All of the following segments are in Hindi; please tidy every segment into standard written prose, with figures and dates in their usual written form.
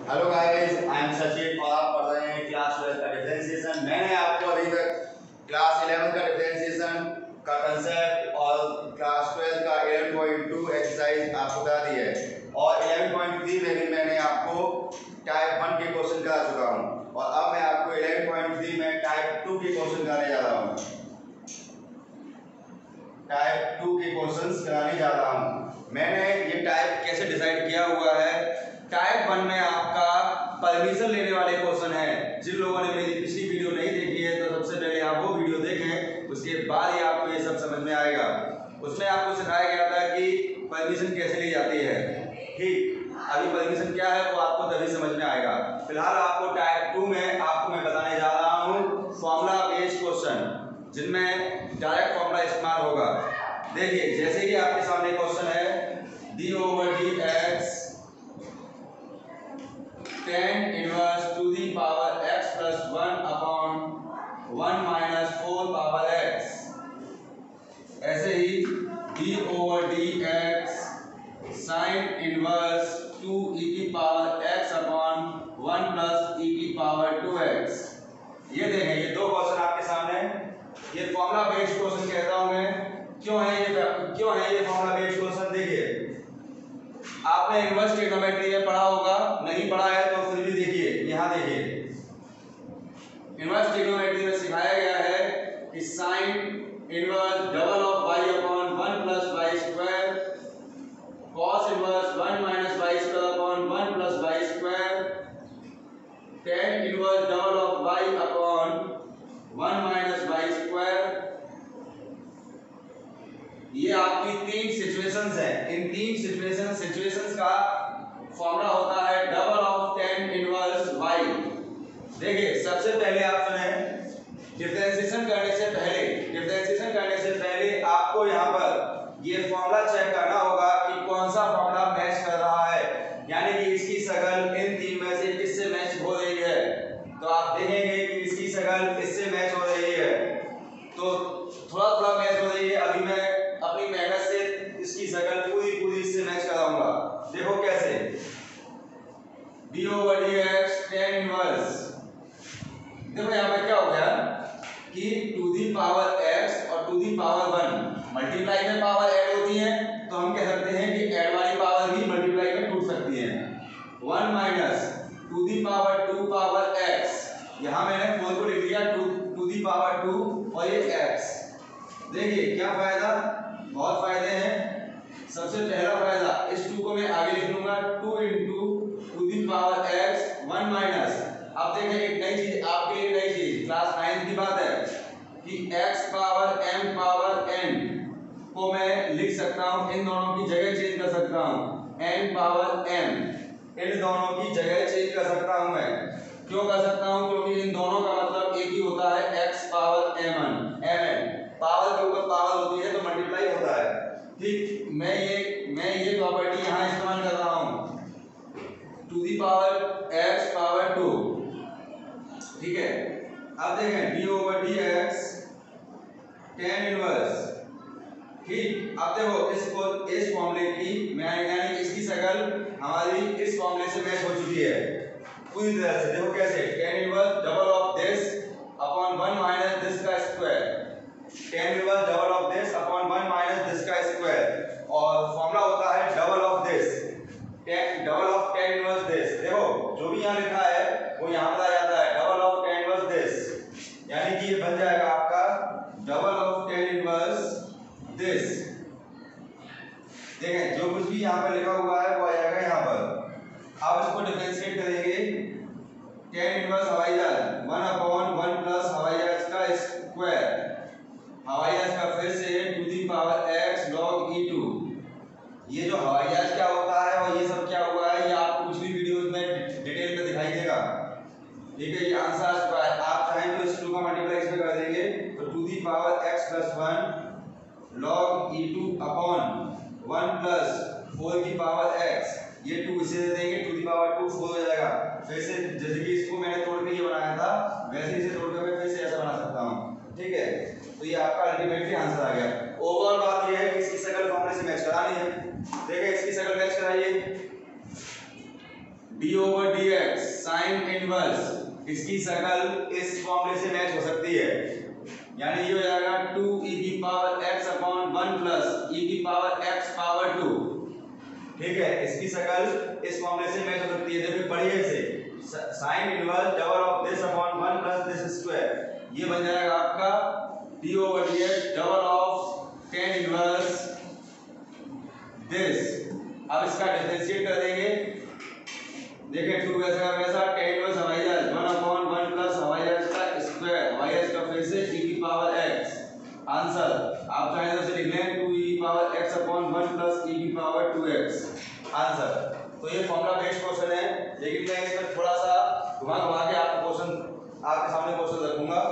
Hello guys, I am Sachin और आप पढ़ रहे हैं क्लास 12 का डिफरेंशिएशन। मैंने आपको अभी तक क्लास 11 का डिफरेंशिएशन का कंसेप्ट और क्लास 12 का 11.2 एक्सरसाइज आपको बता दी है और 11.3 में भी मैंने आपको टाइप 1 के क्वेश्चन करा चुका हूँ और अब मैं आपको 11.3 में टाइप 2 के क्वेश्चन कराने जा रहा हूँ। टाइप 2 के क्वेश्चंस कराने जा रहा हूँ। मैंने ये टाइप कैसे डिसाइड किया हुआ है। टाइप 1 में आपका परमिशन लेने वाले क्वेश्चन है। जिन लोगों ने मेरी पिछली वीडियो नहीं देखी है तो सबसे पहले आप वो वीडियो देखें, उसके बाद ही आपको ये सब समझ में आएगा। उसमें आपको सिखाया गया था कि परमिशन कैसे ली जाती है। ठीक, अभी परमिशन क्या है वो आपको तभी समझ में आएगा। फिलहाल आपको टाइप 2 में आपको मैं बताने जा रहा हूँ फॉर्मूला बेस्ड क्वेश्चन, जिनमें डायरेक्ट फॉर्मूला इस्तेमाल होगा। देखिए, जैसे कि आपके सामने क्वेश्चन है d/dx tan inverse to the power x plus 1 upon 1 minus 4 power x। ऐसे ही d/dx साइन इनवर्स 2 e की power x upon 1 plus e की पावर 2x। ये देखें, ये दो क्वेश्चन आपके सामने। ये फॉर्मूला बेस्ड क्वेश्चन कहता हूं मैं। क्यों है ये फॉर्मूला बेस्ड क्वेश्चन? देखिए, आपने इनवर्स ट्रिग्नोमेट्री में पढ़ा होगा, नहीं पढ़ा है तो फिर भी देखिए। यहां देखिए, इनवर्स ट्रिग्नोमेट्री में सिखाया गया है कि sine inverse double of y upon 1 plus y square, cos inverse 1 minus y square upon 1 plus y square, tan inverse double of y upon 1 minus y square. ये आपकी तीन सिचुएशंस है। इन तीन सिचुएशंस का फॉर्मूला होता है double of tan inverse y। देखिए, सबसे पहले आप सुने, डिफरेंशिएशन करने से पहले आपको यहाँ पर ये फॉर्मूला चेक करना होगा कि कौन सा फॉर्मूला मैच कर रहा है, यानी कि इसकी शकल इन तीन में से किससे मैच हो रही है। तो आप देखेंगे कि इसकी शकल इससे मैच हो रही है, तो थोड़ा मैच हो रही है। अभी मैं अपनी मेहनत से इसकी शकल पूरी इससे मैच कराऊंगा। देखो कैसे, d/dx tan इनवर्स। देखो यहाँ पे क्या हो गया कि टू दी पावर x और टू दी पावर 1 मल्टीप्लाई में पावर ऐड होती है, तो हम कह सकते हैं कि ऐड वाली पावर भी मल्टीप्लाई में टूट सकती है। 1 minus to the power 2 power x, यहाँ मैंने 4 को लिख दिया टू दी पावर 2 और ये x। देखिए क्या फायदा, बहुत फायदे हैं। सबसे पहला फायदा, इस 2 को मैं आगे लिख लूंगा 2 into to the power x 1 minus. अब देखें, एक नई चीज आपके लिए, नई चीज क्लास 9 की बात है कि x power m power n को मैं लिख सकता हूं, इन दोनों की जगह चेंज कर सकता हूं, n पावर m, इन दोनों की जगह चेंज कर सकता हूं मैं। क्यों कर सकता हूं? क्योंकि इन दोनों का मतलब एक ही होता है, x पावर mn। पावर के ऊपर पावर होती है तो मल्टीप्लाई होता है। ठीक, मैं ये प्रॉपर्टी यहां इस्तेमाल कर रहा हूं, to the power x power 2। ठीक है, अब देखें d/dx tan इनवर्स। ठीक, अब देखो इस फॉर्मूले की यानी इसकी शकल हमारी इस फॉर्मूले से मैच हो चुकी है पूरी तरह से। देखो कैसे, tan inverse double of this upon 1 minus this का square, tan inverse double of this upon 1 minus this का स्क्वायर, और फॉर्मूला होता है double of this, double of tan inverse this. देखो जो भी यहाँ लिखा है वो यहाँ पर आ जाता है, double of tan inverse this, यानी कि ये बन जाएगा आपका double of tan inverse this. देखें, जो कुछ भी यहाँ पर लिखा हुआ है वो आ जाएगा यहाँ पर। आप इसको डिफरेंशिएट करेंगे, tan इनवर्स हवाई जहाज 1 अपॉन 1 प्लस हवाई जहाज का स्क्वायर, हवाई जहाज का फिर से to the power x log e2। ये जो हवाई जहाज क्या होता है और ये सब क्या हुआ है, ये आपको पिछली वीडियोस में डिटेल में दिखाई देगा। ठीक है, ये आंसर स्क्वायर, आप चाहें तो इस 2 का मल्टीप्लाई इसमें कर देंगे तो to the power x plus 1 log e2 upon 1 plus 4 की पावर x। ये 2 इसे दे देंगे, टू दी पावर 2 4 हो जाएगा। फिर से जैसे कि इसको मैंने तोड़ के ये बनाया था, वैसे इसे तोड़ के मैं फिर से ऐसा बना सकता हूँ। ठीक है, तो ये आपका अल्टीमेटली आंसर आ गया। ओवरऑल बात ये है कि इसकी शकल फॉर्मूले से मैच करानी है। देखिए, इसकी शकल मैच कराइए, D over d x sine inverse, इसकी शक्ल इस फॉर्मूले से मैच हो सकती है, यानी ये हो जाएगा 2 e की power x upon 1 plus e की पावर x पावर 2। ठीक है, इसकी शक्ल इस फॉर्मूले से मैच हो सकती है। देखिए पढ़िए इसे, sine inverse double of this upon 1 plus this square, ये बन जाएगा आपका d over dx double of tan inverse this. अब इसका डिफरेंशिएट कर देंगे। देखिए 2 वैसा वैसा tan इनवर्स हवाई जहाज 1 अपॉन 1 प्लस हवाई जहाज का स्क्वायर, हवाई जहाज का फिर से e की पावर x। आंसर आप चाहे तो इसे लिख लें 2 e की power x upon 1 plus e की पावर 2x। आंसर तो ये फॉर्मूला बेस्ड क्वेश्चन है, लेकिन मैं इसमें थोड़ा सा घुमा घुमा के आपको क्वेश्चन आपके सामने क्वेश्चन रखूंगा।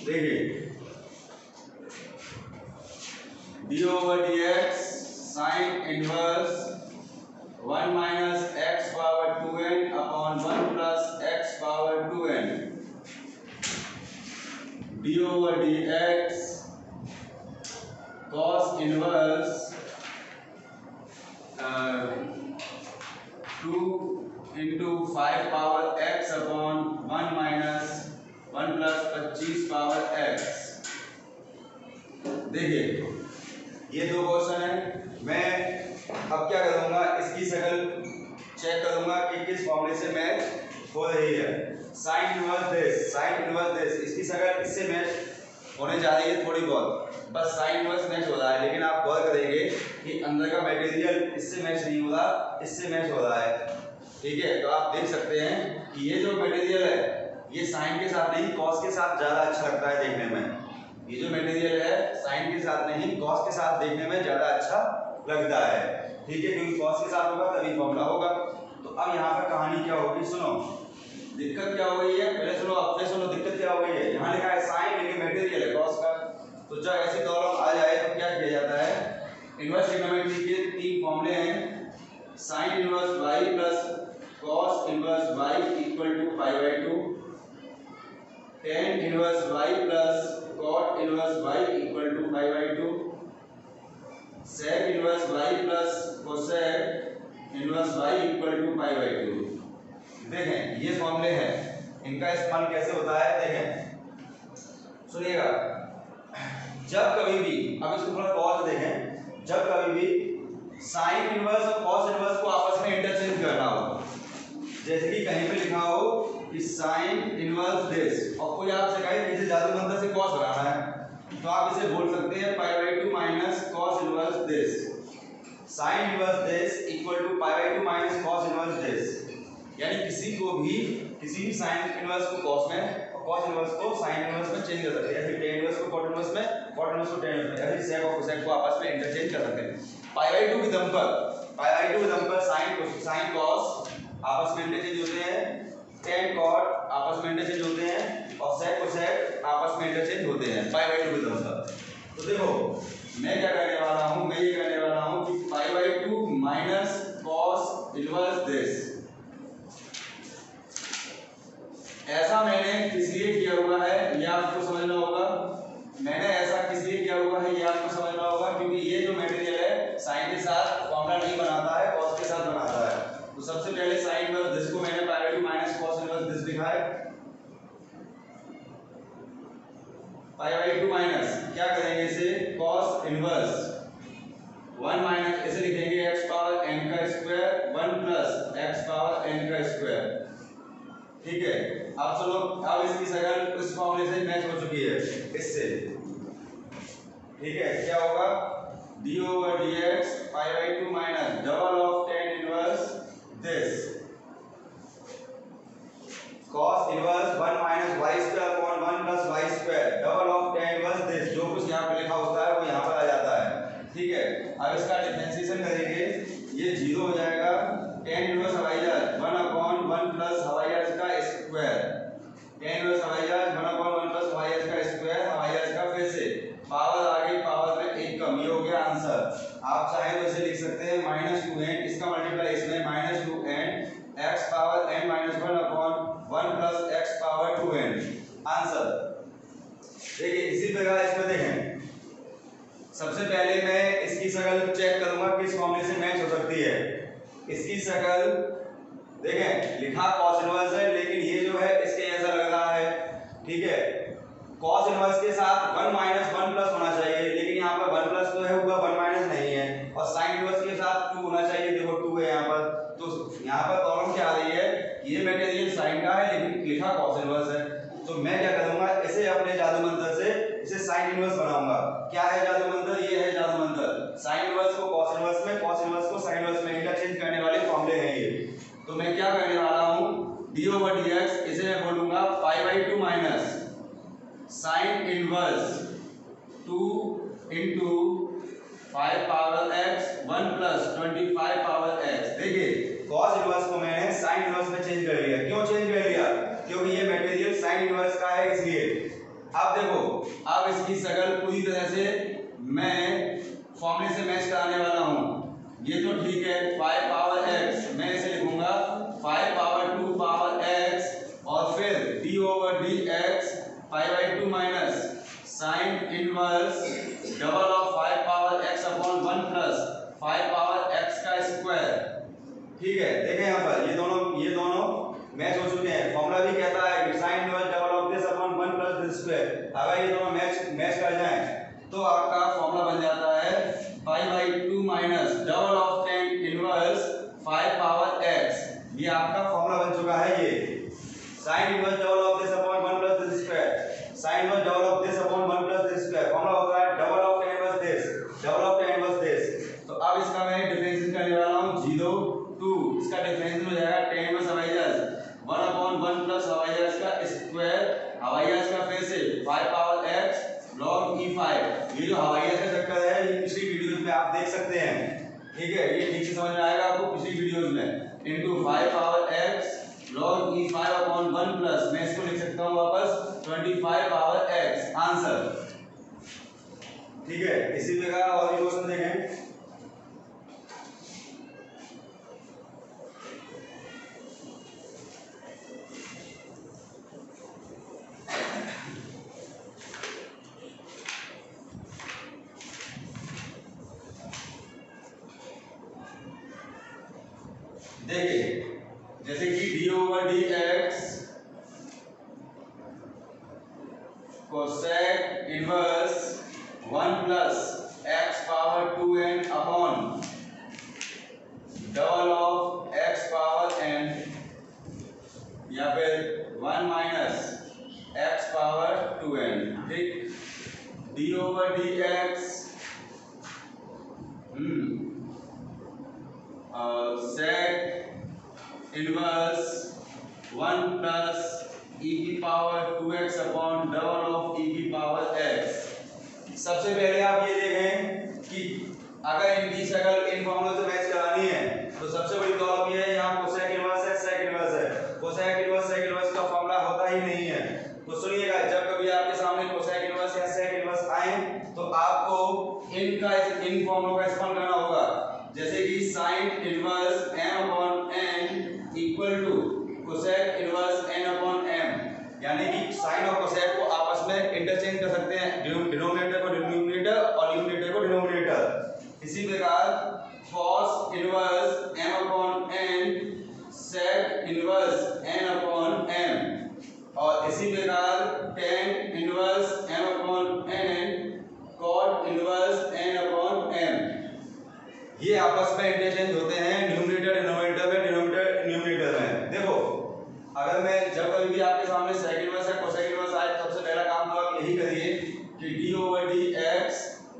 देखिए d over dx sine inverse 1 minus x power 2n upon 1 plus x power 2n, d over dx cos inverse 2 into 5 power x upon 1 minus 1 plus 25 power x। देखिए ये दो क्वेश्चन है, मैं अब क्या करूंगा, इसकी शक्ल चेक करूंगा कि किस फॉर्मूले से मैच हो रही है। साइन इनवर्स दिस, इसकी शक्ल इससे मैच होने जा रही है थोड़ी बहुत, बस साइन इनवर्स मैच हो रहा है, लेकिन आप गौर करेंगे कि अंदर का मटेरियल इससे मैच नहीं हो रहा, इससे मैच हो रहा है। ठीक है, तो आप देख सकते हैं कि ये जो मटेरियल है ये साइन के साथ नहीं कॉस के साथ ज्यादा अच्छा लगता है देखने में। ये जो मटेरियल है साइन के साथ नहीं कॉस के साथ देखने में ज्यादा अच्छा लगता है। ठीक है, क्योंकि कॉस के साथ होगा तभी फॉर्मूला होगा। तो अब यहाँ पर कहानी क्या होगी, सुनो दिक्कत क्या हो गई है, पहले सुनो अब सुनो दिक्कत क्या हो गई है। यहाँ लिखा है साइन लेकिन मटेरियल है कॉस का, तो जब ऐसी प्रॉब्लम आ जाए तो क्या किया जाता है, इनवर्स ट्रिग्नोमेट्री के 3 फॉर्मूले हैं, sine inverse y plus cos inverse y equal to π/2, tan inverse y plus cot inverse y equal to π/2, sec inverse y plus cosec inverse y equal to π/2। देखें ये फॉर्मूले हैं, इनका इस्तेमाल कैसे होता है देखें, सुनिएगा। जब कभी भी, अब इसको थोड़ा गौर से देखें, जब कभी भी साइन इनवर्स और कॉस इनवर्स को आपस में इंटरचेंज करना हो, जैसे कि कहीं पे लिखा हो कि साइन इनवर्स दिस, और कोई आपसे कहे कि इसे जादू मंत्र से कॉस बनाना है, तो आप इसे बोल सकते हैं π/2 minus cos inverse this. Sine inverse this equal to π/2 minus cos inverse this, यानी किसी भी साइन इनवर्स को कॉस में और कॉस इनवर्स को साइन इनवर्स में चेंज कर सकते हैं, या फिर tan इनवर्स को cot इनवर्स में, cot इनवर्स को tan इनवर्स में, या फिर sec और cosec को आपस में इंटरचेंज कर सकते हैं। π/2 के दम पर साइन कॉस आपस में इंटरचेंज होते हैं, tan cot आपस में इंटरचेंज होते हैं, और sec cosec आपस में इंटरचेंज होते हैं π/2 के दम पर। तो देखो मैं क्या करने वाला हूँ, मैं ये करने वाला हूँ कि π/2 माइनस कॉस इनवर्स दिस, ऐसा मैंने किस लिए किया हुआ है ये आपको समझना होगा। मैंने ऐसा किस लिए किया हुआ है ये आपको समझना होगा, क्योंकि ये जो मटेरियल है साइन के साथ फॉर्मूला नहीं बनाता है, कॉस के साथ बनाता है। तो सबसे पहले साइन इनवर्स दिस को मैंने π/2 माइनस कॉस इनवर्स दिस लिखा है। π/2 माइनस क्या करेंगे इसे, कॉस इनवर्स 1 माइनस इसे लिखेंगे x पावर n का square 1 plus x power n का स्क्वायर। ठीक है, अब चलो अब इसकी शक्ल इस फॉर्मूले से मैच हो चुकी है इससे। ठीक है, क्या होगा, d over dx π/2 minus double of tan inverse this cos inverse 1 minus y square upon 1 plus y square double of tan inverse this, जो कुछ यहाँ पे लिखा होता है वो यहाँ पर आ जाता है। ठीक है, अब इसका डिफरेंशिएशन करेंगे, ये 0 हो जाएगा, tan इनवर्स हवाई जहाज 1 अपॉन 1 प्लस हवाई जहाज का स्क्वायर, tan इनवर्स हवाई जहाज 1 अपॉन 1 प्लस हवाई जहाज का स्क्वायर, हवाई जहाज का फिर से पावर आगे पावर में 1 कम, ये हो गया आंसर। आप चाहें तो सकते हैं -2n, इसका मल्टीप्लाई इसमें -2n x power n minus 1 upon 1 plus x power 2n। Answer देखिए इसी प्रकार इसमें देखें, सबसे पहले मैं इसकी शकल चेक करूंगा किस फॉर्मूले से मैच हो सकती है। इसकी शकल देखें, लिखा cos इनवर्स है लेकिन ये जो है इसके ऐसा लग रहा है, ठीक है। cos इनवर्स के साथ 1 माइनस 1 प्लस होना चाहिए, लेकिन यहाँ पर 1 प्लस तो है ऊपर 1 माइनस नहीं है, और sin इनवर्स के साथ 2 होना चाहिए, देखो 2 है यहाँ पर। तो यहाँ पर प्रॉब्लम क्या आ रही है, ये मटेरियल sin का है लेकिन लिखा cos इनवर्स है, तो मैं क्या करूंगा, इसे अपने जादू मंत्र से इसे sin इनवर्स बनाऊंगा। क्या है जादू मंत्र, ये है जादू मंत्र, sin इनवर्स को cos इनवर्स में, cos इनवर्स को sin इनवर्स में इंटरचेंज करने वाले फॉर्मूले हैं ये। तो मैं क्या करने वाला हूँ, d/dx इसे मैं बोलूंगा π/2 minus sin inverse 2 into 5 power x 1 plus 25 power x। देखिए cos इनवर्स को मैंने sin इनवर्स में चेंज कर लिया। क्यों चेंज कर लिया, क्योंकि ये मटेरियल sin इनवर्स का है इसलिए। अब देखो, अब इसकी शकल पूरी तरह से मैं फॉर्मूले से मैच कराने वाला हूँ। ये तो ठीक है, 5 पावर x मैं इसे लिखूंगा 5 पावर 2 पावर x, और फिर d/dx π/2 minus sin inverse double of 5 power x upon 1 plus 5 power x का स्क्वायर। ठीक है, देखें यहाँ पर ये दोनों मैच हो चुके हैं। फॉर्मूला भी कहता है कि sin inverse double of this upon 1 plus this square. अगर ये दोनों मैच कर जाएं तो आपका फॉर्मूला बन जाता है π/2 minus double of tan inverse 5 power x। ये आपका फॉर्मूला बन चुका है। ये sin inverse double of this upon 1 plus this square, sin inverse double of this upon 1 plus this square, formula होता है double of tan inverse this, double of tan inverse this. तो अब इसका मैं डिफरेंशिएट करने वाला हूं 0 2, इसका डिफरेंशिएट हो जाएगा tan इनवर्स हवाई जहाज 1 अपॉन 1 प्लस हवाई जहाज का स्क्वायर, हवाई जहाज का फिर से 5 पावर x log e5। ये जो हवाई जहाज का चक्कर है ये पिछली वीडियोस में आप देख सकते हैं, ठीक है, ये ठीक से समझ में आएगा आपको पिछली वीडियोस में। Into 5 power x log e5 upon 1 plus, मैं इसको लिख सकता हूं वापस 25 पावर x। आंसर ठीक है। इसी प्रकार और भी क्वेश्चन देखें। देखिए जैसे कि d/dx cosec inverse 1 plus x power 2n upon double of x power n, या फिर 1 माइनस x पावर 2n। ठीक, d/dx sec inverse 1 plus e की power 2x upon double of e की पावर x। सबसे पहले आप ये देखें कि अगर इनकी शकल इन फॉर्मूलों से मैच करानी है तो सबसे बड़ी प्रॉब्लम ये है, यहाँ कोसेक इनवर्स है, सेक इनवर्स है। कोसेक इनवर्स सेक इनवर्स का फॉर्मूला होता ही नहीं है। तो सुनिएगा, जब कभी आपके सामने कोसेक इनवर्स या सेक इनवर्स आए तो आपको इन फॉर्मूलों का इस्तेमाल करना होगा। जैसे कि sin inverse m upon n equal to cosec inverse n upon m, यानी कि sin और कोसेक को आपस में इंटरचेंज कर सकते हैं, डिनोमिनेटर को डिनोमिनेटर और न्यूमरेटर को डिनोमिनेटर। इसी प्रकार cos inverse m upon n sec inverse n upon m, और इसी प्रकार tan inverse m upon n cot inverse n upon m। ये आपस में इंटरचेंज होते हैं न्यूमरेटर डिनोमिनेटर में, डिनोमिनेटर न्यूमरेटर में। देखो अगर मैं जब कभी भी आपके सामने सेक इनवर्स या कोसेक इनवर्स आए, सबसे पहला काम तो आप यही करिए कि d/dx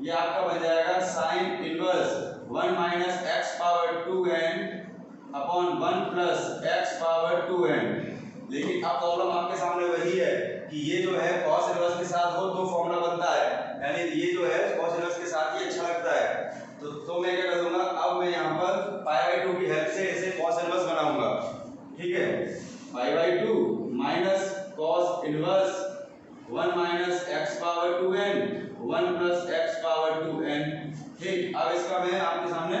ये आपका बन जाएगा sin inverse 1 minus x power 2n upon 1 plus x power 2n। लेकिन अब प्रॉब्लम आपके सामने वही है कि ये जो है cos इनवर्स के साथ हो तो फॉर्मूला बनता है, यानी ये जो है cos इनवर्स के साथ ही अच्छा लगता है। तो मैं क्या करूंगा, अब मैं यहाँ पर π/2 की हेल्प से इसे cos इनवर्स बनाऊंगा। ठीक है, π/2 minus cos inverse 1 minus x power 2n 1 plus x power 2n। ठीक, अब इसका मैं आपके सामने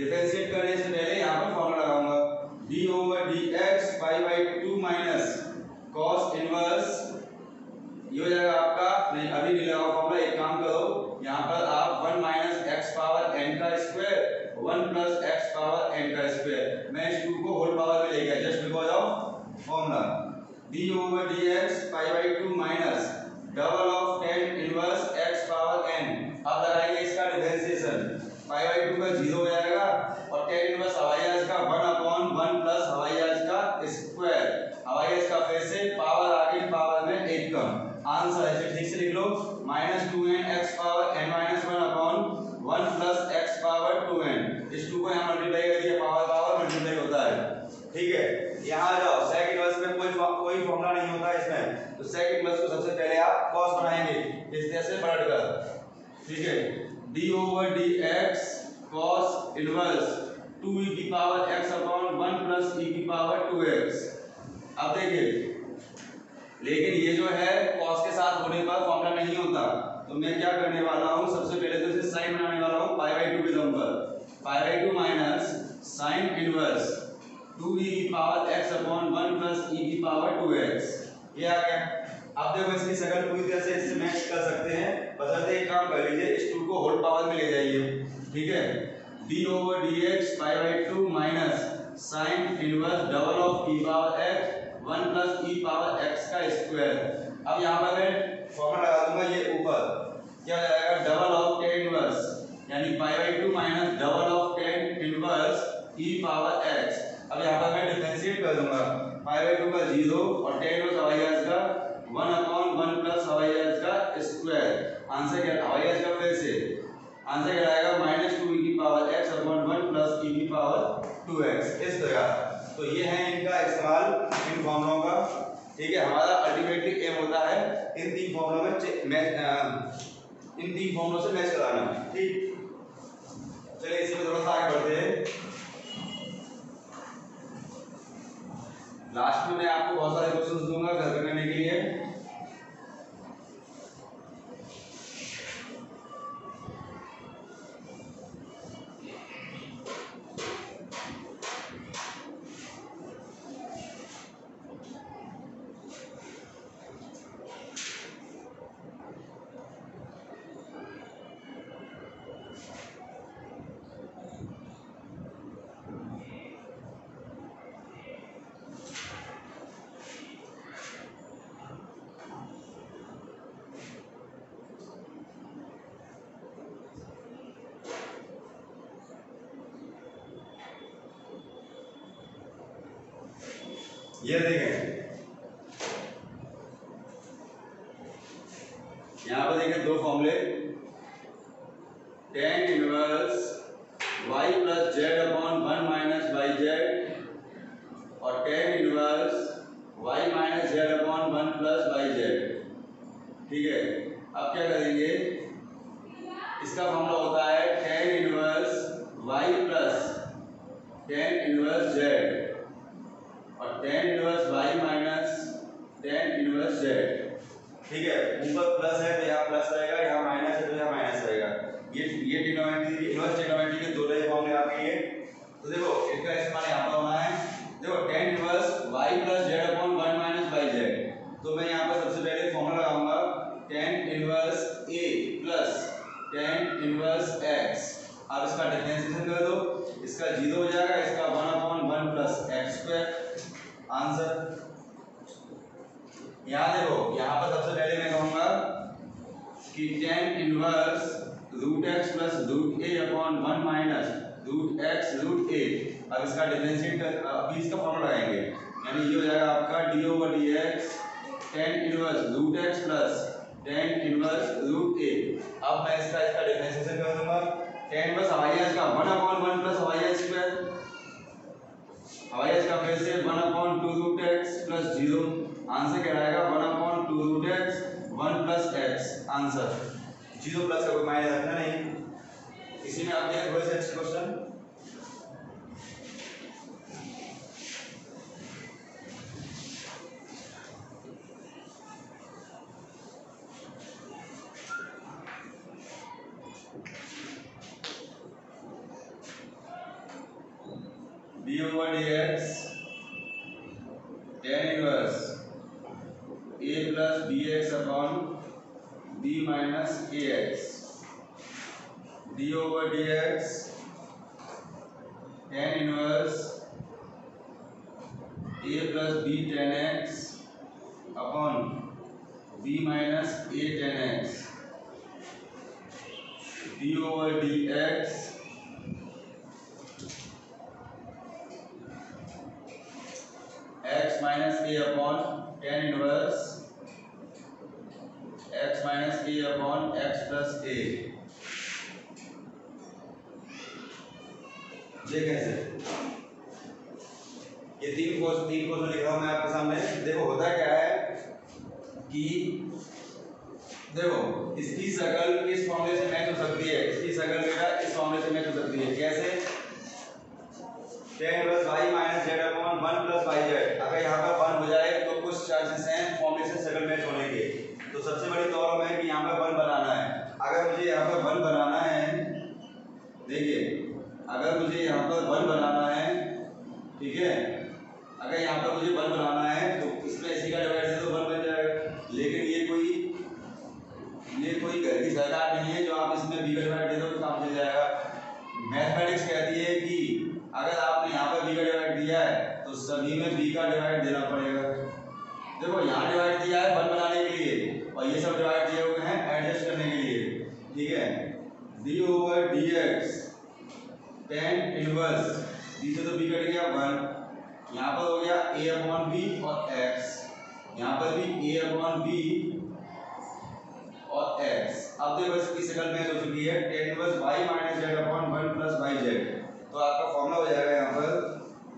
डिफरेंशिएट करने से पहले यहाँ पर फॉर्मूला लगाऊंगा D over d x pi by 2 minus cos inverse, ये हो जाएगा आपका, नहीं अभी नहीं लगाओ फॉर्मूला, एक काम करो यहाँ पर आप 1 माइनस एक्स पावर एन का square 1 plus x power n का स्क्वायर, मैं इस 2 को होल पावर में ले गया just because of formula d over d x pi by 2 minus double of tan inverse x power n। अब लगाएंगे इसका डिफरेंशिएशन, पाई बाई 2 का 0 हो जाएगा और tan इनवर्स हवाई जहाज का 1/1 प्लस हवाई जहाज का स्क्वायर, हवाई जहाज का फिर से पावर आगे पावर में 1 कम। आंसर है ठीक से लिख लो -2n x power n minus 1/1 plus x power 2n। इस 2 को यहाँ मल्टीप्लाई कर दिया, पावर पावर मल्टीप्लाई होता है, ठीक है। यहाँ जाओ सेक इनवर्स में कोई फॉर्मूला नहीं होता इसमें, तो सेक इनवर्स को सबसे पहले आप कॉस बनाएंगे इस तरह से पलटकर, ठीक है। d over dx cos inverse 2e की power x upon 1 plus e की पावर 2x। अब देखिए, लेकिन ये जो है cos के साथ होने पर फॉर्मूला नहीं होता, तो मैं क्या करने वाला हूँ, सबसे पहले तो इसे साइन बनाने वाला हूँ पाई बाई 2 के दम पर, पाई by 2 minus sine inverse 2e की power x upon 1 plus e की पावर 2x, ये आ गया। अब देखो इसकी शक्ल पूरी तरह से इससे मैच कर सकते हैं, बशर्ते एक काम कर लीजिए, इस 2 को होल पावर में ले जाइए, ठीक है। d over dx pi by 2 minus sine inverse double of e power x 1 plus e power x का स्क्वायर। अब यहाँ पर मैं फॉर्मूला लगा दूंगा, ये ऊपर क्या हो जाएगा, डबल ऑफ tan इनवर्स यानी पाई by 2 minus double of tan inverse e power x। अब यहाँ पर मैं डिफरेंशिएट कर दूंगा, पाई बाई 2 का 0 और tan इनवर्स हवाई जहाज का 1/1 प्लस हवाई जहाज का स्क्वायर। आंसर क्या, हवाई जहाज का फिर से आंसर क्या आएगा, -2e की power x upon 1 plus e की पावर 2x, इस तरह। तो ये है इनका इस्तेमाल इन फॉर्मूलों का, ठीक है। हमारा अल्टीमेटली एम होता है इन 3 फॉर्मूलों में इन 3 फॉर्मूलों से मैच कराना, ठीक। चलिए इसमें थोड़ा सा आगे बढ़ते हैं। लास्ट में मैं आपको बहुत सारे क्वेश्चंस दूंगा घर पे करने के लिए। ये देखें, यहाँ पर देखें दो फॉर्मूले, tan inverse y plus Z upon 1 minus Y Z और tan inverse y minus Z upon 1 plus Y Z, ठीक है। अब क्या करेंगे, इसका फॉर्मूला होता है tan inverse y plus tan inverse Z और tan inverse y minus tan inverse z, ठीक है। ऊपर प्लस है तो यहाँ प्लस रहेगा, यहाँ माइनस है तो यहाँ माइनस रहेगा। ये ट्रिग्नोमेट्री इनवर्स ट्रिग्नोमेट्री के दो नए फॉर्मूले आपके ये, तो देखो इसका इस्तेमाल यहाँ पर होना है। देखो tan inverse y plus z upon 1 minus Y Z, तो मैं यहाँ पर सबसे पहले फॉर्मूला लगाऊंगा tan inverse a plus tan inverse x। अब इसका डिफरेंशिएशन कर दो, इसका 0 हो जाएगा, इसका 1/1 प्लस x स्क्वायर। आंसर यहाँ देखो, यहाँ पर सबसे पहले मैं कहूँगा कि tan inverse root x plus root a upon 1 minus root x root a. अब इसका डिफरेंशिएट कर, अभी इसका फॉर्मूला लगाएंगे, यानी ये हो जाएगा आपका d over d x tan inverse root x plus tan inverse root a. अब मैं इसका डिफरेंशिएशन कर दूंगा, tan इनवर्स हवाई जहाज का 1/1 प्लस हवाई जहाज स्क्वायर, हवाई जहाज का फिर से 1/2 रूट एक्स प्लस 0। आंसर क्या आएगा, 1/2 root X 1 plus X. Answer 0 plus का कोई मायने रखना नहीं। इसी में आप देखें थोड़े से अच्छे question, dx tan inverse a plus bx upon b minus ax dx tan inverse a plus b tan x upon b minus a tan x dx x minus a upon tan inverse x minus a upon x plus a। ये कैसे? ये तीन क्वेश्चन लिखा हूं मैं आपके सामने। देखो होता क्या है कि देखो इसकी शकल इस फॉर्मूले से मैच हो सकती है, इसकी शकल बेटा इस फॉर्मूले से मैच हो सकती है। कैसे? tan inverse y minus z upon 1 plus yz। अगर यहाँ पर 1 हो जाए तो कुछ चांसेस हैं फॉर्मूले से शकल मैच होने के। तो सबसे बड़ी प्रॉब्लम है कि यहाँ पर 1 बनाना है। अगर मुझे यहाँ पर 1 बनाना है, देखिए अगर मुझे यहाँ पर 1 बनाना है, ठीक है, अगर यहाँ पर मुझे 1 बनाना है तो इसमें इसी का डिवाइड से तो 1 बन जाएगा। लेकिन ये कोई घर की सरकार नहीं है जो आप इसमें b का डिवाइड दे दो तो काम चल जाएगा। मैथमेटिक्स कहती है कि अगर आपने यहाँ पर b का डिवाइड दिया है तो सभी में b का डिवाइड देना पड़ेगा। देखो यहाँ डिवाइड दिया है 1 बनाने के लिए और ये सब डिवाइड दिए हुए हैं एडजस्ट करने के लिए, ठीक है। dx tan इनवर्स b से तो b कट गया 1, यहाँ पर हो गया a अपॉन b और x, यहाँ पर भी a अपॉन b और x। अब देखो इसकी शकल मैच हो चुकी है tan inverse y minus z upon 1 plus yz। तो आपका फॉर्मूला हो जाएगा यहाँ पर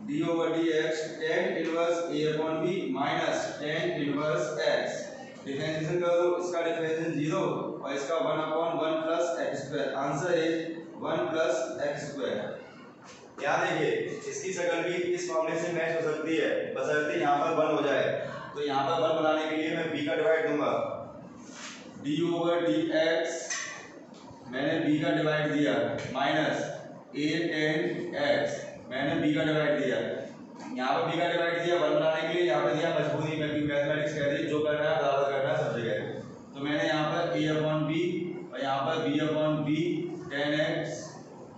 dx tan inverse a upon b minus tan inverse x। Differentiation कर दो, इसका डिफरेंशिएशन 0 और इसका 1 upon 1 plus x square. Answer is 1 plus x square. यहाँ देखिए इसकी शकल भी इस फॉर्मूले से मैच हो सकती है बशर्ते यहाँ पर 1 हो जाए। तो यहाँ पर 1 बनाने के लिए मैं b का डिवाइड दूंगा, dx मैंने b का डिवाइड दिया माइनस a tan x मैंने b का डिवाइड दिया। यहाँ पर b का डिवाइड दिया 1 बनाने के लिए, यहाँ पर दिया मजबूरी में क्योंकि मैथमेटिक्स कह रही है जो करना है बराबर करना है सब जगह। तो मैंने यहाँ पर a अपॉन b और यहाँ पर b upon b tan x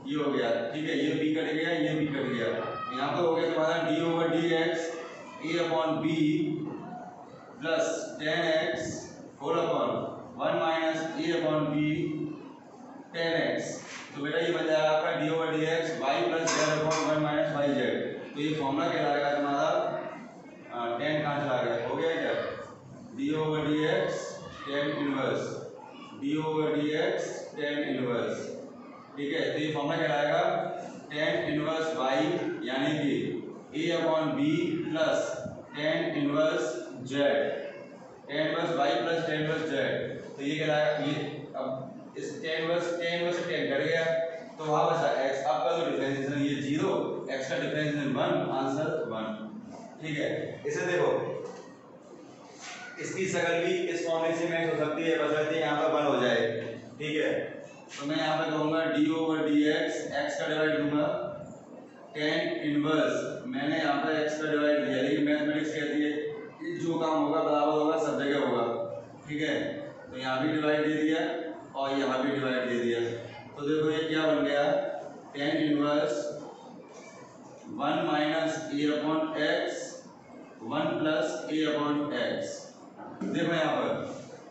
ये हो गया, ठीक है। ये b कट गया, ये b कट गया। यहाँ पर हो गया तुम्हारा dx a upon b plus tan x whole upon 1 minus a upon b tan x। तो बेटा ये बन जाएगा आपका dx y plus z upon 1 minus yz। तो ये फॉर्मूला कहलाएगा तुम्हारा tan कहाँ चला गया, हो गया क्या, dx tan inverse dx tan inverse, ठीक है। तो ये फॉर्मूला कहलाएगा tan इनवर्स y यानी कि a upon b plus tan inverse z, tan inverse y plus tan inverse z। तो ये कहलाएगा, ये अब इस tan इनवर्स से tan कट गया तो वहाँ बचा x। अब का जो डिफरेंशिएशन ये 0, x का डिफरेंशिएशन 1, आंसर 1, ठीक है। इसे देखो इसकी शकल भी इस फॉर्मूले से मैच हो सकती है बशर्ते यहाँ पर 1 हो जाए, ठीक है। तो मैं यहाँ पे कहूँगा dx x का डिवाइड दूंगा tan इनवर्स, मैंने यहाँ पर x का डिवाइड दिया, लेकिन मैथमेटिक्स कहती है कि जो काम होगा बराबर होगा सब जगह होगा, ठीक है। तो यहाँ भी डिवाइड दे दिया और यहाँ भी डिवाइड दे दिया। तो देखो ये क्या बन गया, tan inverse 1 minus a upon x 1 plus a upon x। देखो यहाँ पर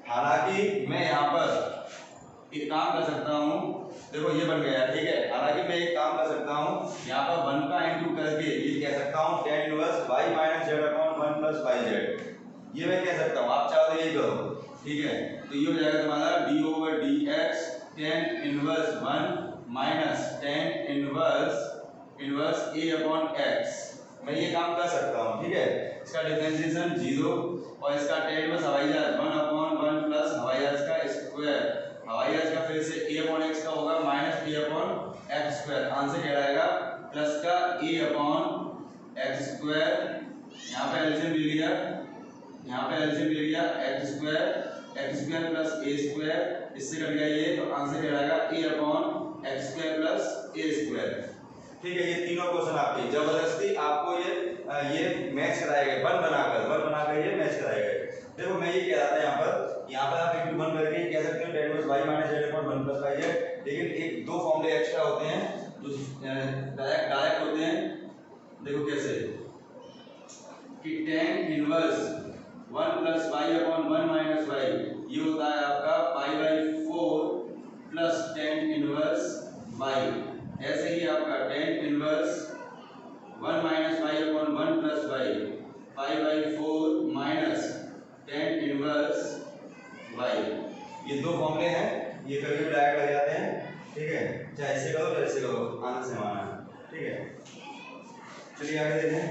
हालांकि मैं यहाँ पर एक काम कर सकता हूँ, देखो ये बन गया, ठीक है। हालांकि मैं एक काम कर सकता हूँ, यहाँ पर 1 का इंटू करके ये कह सकता हूँ tan inverse y minus z upon 1 plus yz। ये मैं कह सकता हूँ, आप चाहो तो यही करो, ठीक है। तो ये हो जाएगा तुम्हारा dx tan inverse 1 minus tan inverse a upon x। मैं ये काम कर सकता हूँ, ठीक है। इसका डिफरेंशिएशन 0 और इसका tan इनवर्स हवाई जहाज 1 अपॉन 1 प्लस हवाई जहाज का स्क्वायर, हवाई जहाज का फिर से a अपॉन x का होगा minus a upon x square. Answer कहलाएगा प्लस का a अपॉन x स्क्वायर। यहाँ पे एलसीएम ले लिया, यहाँ पे एलसीएम ले लिया x square plus a square, इससे कट गया ये, तो आंसर कहलाएगा a upon x square plus a square, ठीक है, ये तीनों क्वेश्चन आपके जबरदस्ती आपको ये मैच कराए गए, वन बनाकर ये मैच कराए गए। देखो मैं ये कह रहा था यहाँ पर आप एक वन करके कह सकते हो tan inverse y minus z upon 1 plus y है, लेकिन एक दो फॉर्मूले एक्स्ट्रा होते हैं जो डायरेक्ट होते हैं। देखो कैसे कि tan inverse 1 plus y upon 1 minus y ये होता है आपका π/4 प्लस tan इनवर्स y। ऐसे ही आपका tan inverse 1 minus y upon 1 plus y π/4 minus tan inverse y। ये दो फॉर्मूले हैं, ये कभी भी डायरेक्ट लग जाते हैं, ठीक है, चाहे ऐसे करो चाहे ऐसे करो, आंसर से माना है, ठीक है। चलिए आगे देखते हैं।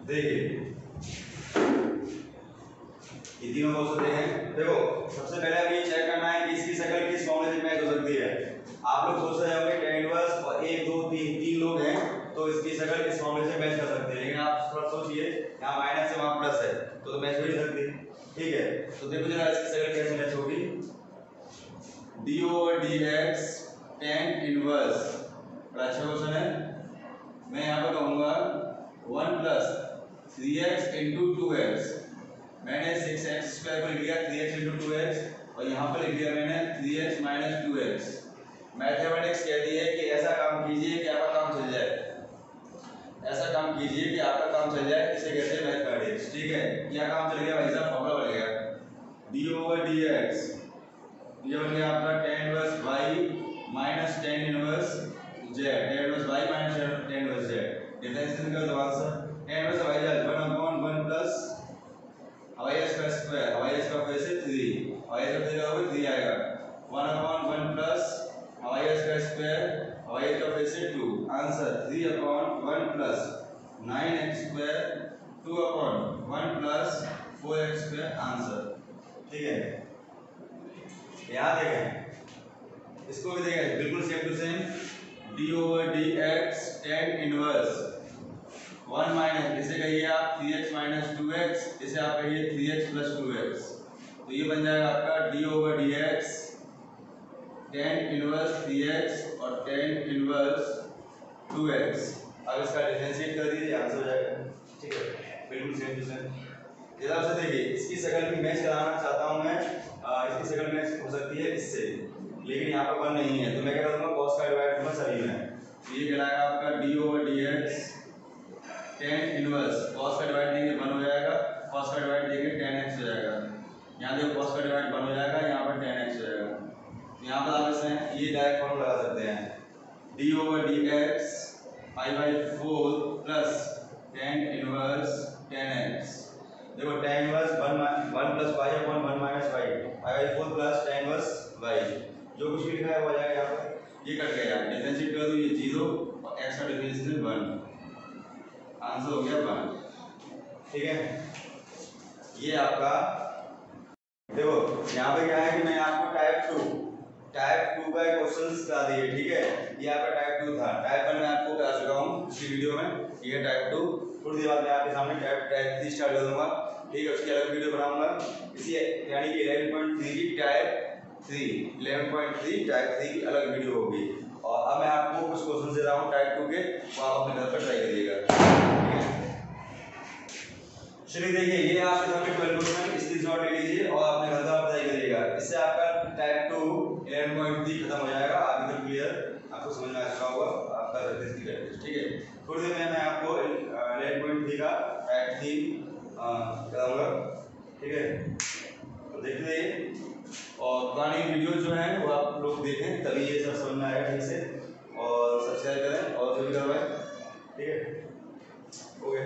देखिए ये तीनों क्वेश्चन हैं। देखो सबसे पहले हमें ये चेक करना है कि इसकी शक्ल किस फॉर्मूले से मैच हो सकती है। आप लोग सोच रहे होंगे tan इनवर्स और 1 2 3 तीन लोग हैं तो इसकी शक्ल किस फॉर्मूले से मैच कर सकते हैं, लेकिन आप थोड़ा सोचिए यहाँ माइनस है वहाँ प्लस है तो मैच हो ही सकती, ठीक है। तो देखो जरा इसकी शक्ल कैसे मैच होगी, d/dx tan इनवर्स, बड़ा अच्छा क्वेश्चन है। मैं यहाँ पर कहूँगा 1 प्लस 3x इंटू 2x, मैंने 6x² को लिख दिया 3x इंटू 2x और यहाँ पर लिख दिया मैंने 3x माइनस 2x। मैथमेटिक्स कहती है कि ऐसा काम कीजिए कि आपका काम चल जाए, ऐसा काम कीजिए कि आपका काम चल जाए, इसे कहते हैं मैथमेटिक्स, ठीक है। क्या काम चल गया भाई साहब, फॉर्मूला बन गया d/dx, ये बन गया आपका tan inverse y minus tan inverse z, tan inverse y minus tan inverse z। Differentiation कर दो answer, tan inverse y 1/1 plus y का स्क्वायर, y का फिर से 3, y का फिर होगा 3 आएगा 1/1 प्लस y का स्क्वायर, y का फिर से 2, answer 3/1 plus 9x² 2/1 plus 4x², answer, ठीक है। यहाँ देखें इसको भी देखें बिल्कुल same to same, d/dx tan inverse 1 minus, इसे कहिए आप 3x माइनस 2x, इसे आप कहिए 3x प्लस 2x, तो ये बन जाएगा आपका d/dx tan इनवर्स 3x और tan इनवर्स 2x। अब इसका डिफरेंशिएट कर दीजिए, आंसर हो जाएगा, ठीक है, बिल्कुल सेम टू सेम। जरा से देखिए इसकी शक्ल भी मैच कराना चाहता हूँ मैं, इसकी शक्ल मैच हो सकती है इससे, लेकिन यहाँ पर 1 नहीं है तो मैं क्या करूँगा cos का डिवाइड करूँगा सभी में, तो ये कहलाएगा आपका d/dx tan इनवर्स, cos का डिवाइड देंगे 1 हो जाएगा, cos का डिवाइड देंगे tan x हो जाएगा, यहाँ देखो cos का डिवाइड 1 हो जाएगा, यहाँ पर tan x हो जाएगा, तो यहाँ पर आप इसे ये डायरेक्ट फॉर्मूला लगा सकते हैं d/dx π/4 plus tan inverse tan x। देखो tan inverse 1 plus y upon 1 minus y π/4 plus tan inverse y, जो कुछ भी लिखा है वो आ जाएगा यहाँ पर, ये कट गया, डिफरेंशिएट कर दो, ये 0 और x का डिफरेंशिएट 1, आंसर हो गया 1, ठीक है। ये आपका देखो यहाँ पे क्या है कि मैं आपको टाइप 2 का क्वेश्चंस करा दिए, ठीक है। ये आपका टाइप 2 था, टाइप 1 में आपको करा चुका हूँ इसी वीडियो में, ये टाइप 2, थोड़ी देर बाद मैं आपके सामने टाइप 3 स्टार्ट कर दूंगा, ठीक है। उसकी अलग वीडियो बनाऊंगा, इसी यानी कि 11.3 की टाइप 3 टाइप 3 की अलग वीडियो होगी। और अब मैं आपको कुछ क्वेश्चन दे रहा हूँ टाइप 2 के, वो आप अपने घर पर ट्राई करिएगा, ठीक है। चलिए देखिए ये आपके सामने 12 क्वेश्चन, इस नॉट आपको समझ में आ चुका होगा, आप कर सकते हैं इसकी प्रैक्टिस। ठीक है, थोड़ी देर में मैं आपको इलेक्ट्रॉनिक थ्री का पैट थीम कराऊंगा। ठीक है, तो देखते रहिए और पुरानी वीडियो जो है वो आप लोग देखें, तभी ये सब समझ में आएगा ठीक से। और सब्सक्राइब करें और जो भी करवाएं। ठीक है, ओके।